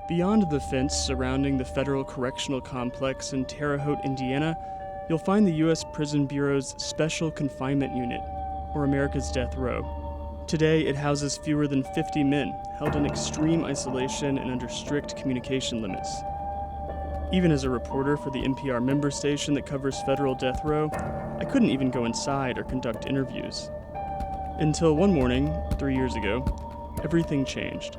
Beyond the fence surrounding the Federal Correctional Complex in Terre Haute, Indiana, you'll find the U.S. Prison Bureau's Special Confinement Unit, or America's Death Row. Today, it houses fewer than 50 men, held in extreme isolation and under strict communication limits. Even as a reporter for the NPR member station that covers federal death row, I couldn't even go inside or conduct interviews. Until one morning, 3 years ago, everything changed.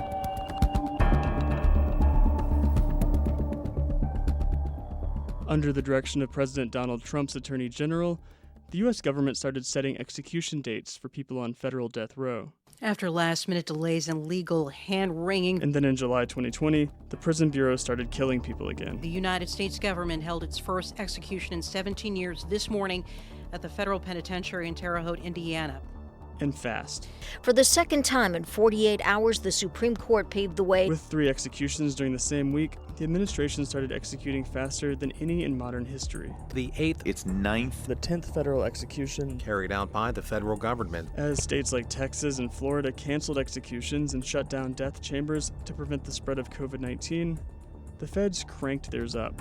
Under the direction of President Donald Trump's Attorney General, the U.S. government started setting execution dates for people on federal death row. After last-minute delays and legal hand-wringing. And then in July 2020, the Prison Bureau started killing people again. The United States government held its first execution in 17 years this morning at the federal penitentiary in Terre Haute, Indiana. And fast. For the second time in 48 hours, the Supreme Court paved the way. With 3 executions during the same week, the administration started executing faster than any in modern history. The 8th, its 9th. The 10th federal execution. Carried out by the federal government. As states like Texas and Florida canceled executions and shut down death chambers to prevent the spread of COVID-19, the feds cranked theirs up.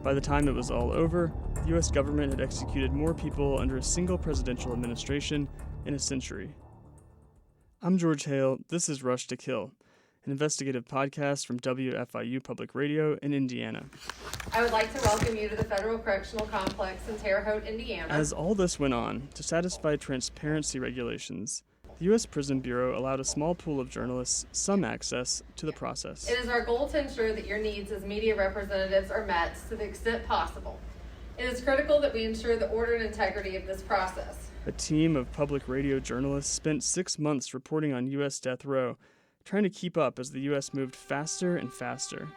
By the time it was all over, the U.S. government had executed more people under a single presidential administration in a century. I'm George Hale. This is Rush to Kill, an investigative podcast from WFIU Public Radio in Indiana. I would like to welcome you to the Federal Correctional Complex in Terre Haute, Indiana. As all this went on, to satisfy transparency regulations, the U.S. Prison Bureau allowed a small pool of journalists some access to the process. It is our goal to ensure that your needs as media representatives are met to the extent possible. It is critical that we ensure the order and integrity of this process. A team of public radio journalists spent 6 months reporting on U.S. death row, trying to keep up as the U.S. moved faster and faster.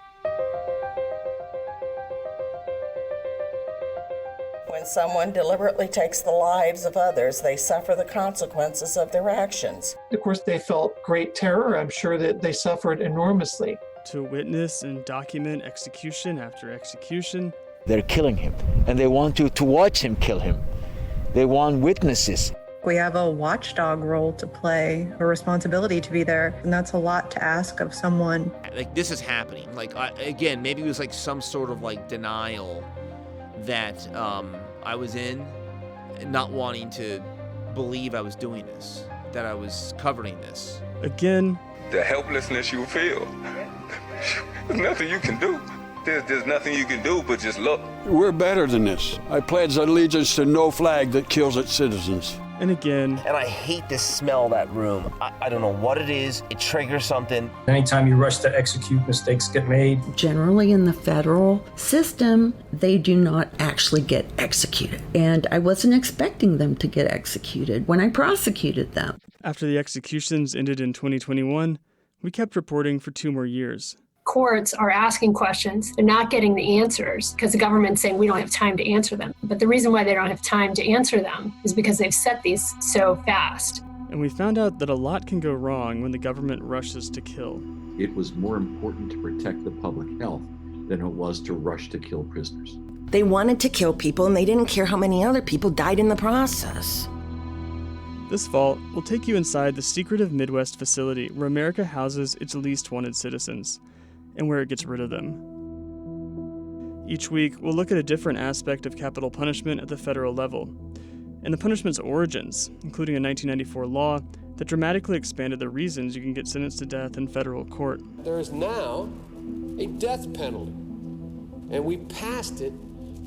When someone deliberately takes the lives of others, they suffer the consequences of their actions. Of course, they felt great terror. I'm sure that they suffered enormously. To witness and document execution after execution. They're killing him, and they want you to watch him kill him. They want witnesses. We have a watchdog role to play, a responsibility to be there, and that's a lot to ask of someone. Like, this is happening. Like, again, maybe it was like some sort of like denial that I was in, not wanting to believe I was doing this, that I was covering this. Again, the helplessness you feel. There's nothing you can do. There's nothing you can do but just look. We're better than this. I pledge allegiance to no flag that kills its citizens. And again. And I hate the smell of that room. I don't know what it is. It triggers something. Anytime you rush to execute, mistakes get made. Generally in the federal system, they do not actually get executed. And I wasn't expecting them to get executed when I prosecuted them. After the executions ended in 2021, we kept reporting for 2 more years. Courts are asking questions. They're not getting the answers because the government's saying we don't have time to answer them. But the reason why they don't have time to answer them is because they've set these so fast. And we found out that a lot can go wrong when the government rushes to kill. It was more important to protect the public health than it was to rush to kill prisoners. They wanted to kill people, and they didn't care how many other people died in the process. This fall, we'll take you inside the secretive Midwest facility where America houses its least wanted citizens, and where it gets rid of them. Each week, we'll look at a different aspect of capital punishment at the federal level, and the punishment's origins, including a 1994 law that dramatically expanded the reasons you can get sentenced to death in federal court. There is now a death penalty, and we passed it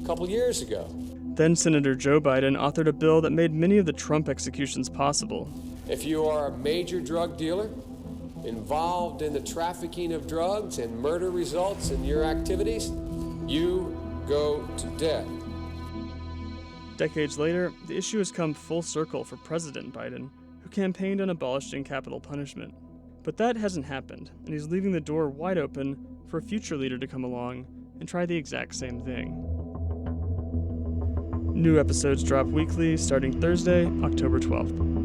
a couple years ago. Then Senator Joe Biden authored a bill that made many of the Trump executions possible. If you are a major drug dealer, involved in the trafficking of drugs and murder results in your activities, you go to death. Decades later, the issue has come full circle for President Biden, who campaigned on abolishing capital punishment. But that hasn't happened, and he's leaving the door wide open for a future leader to come along and try the exact same thing. New episodes drop weekly starting Thursday, October 12th.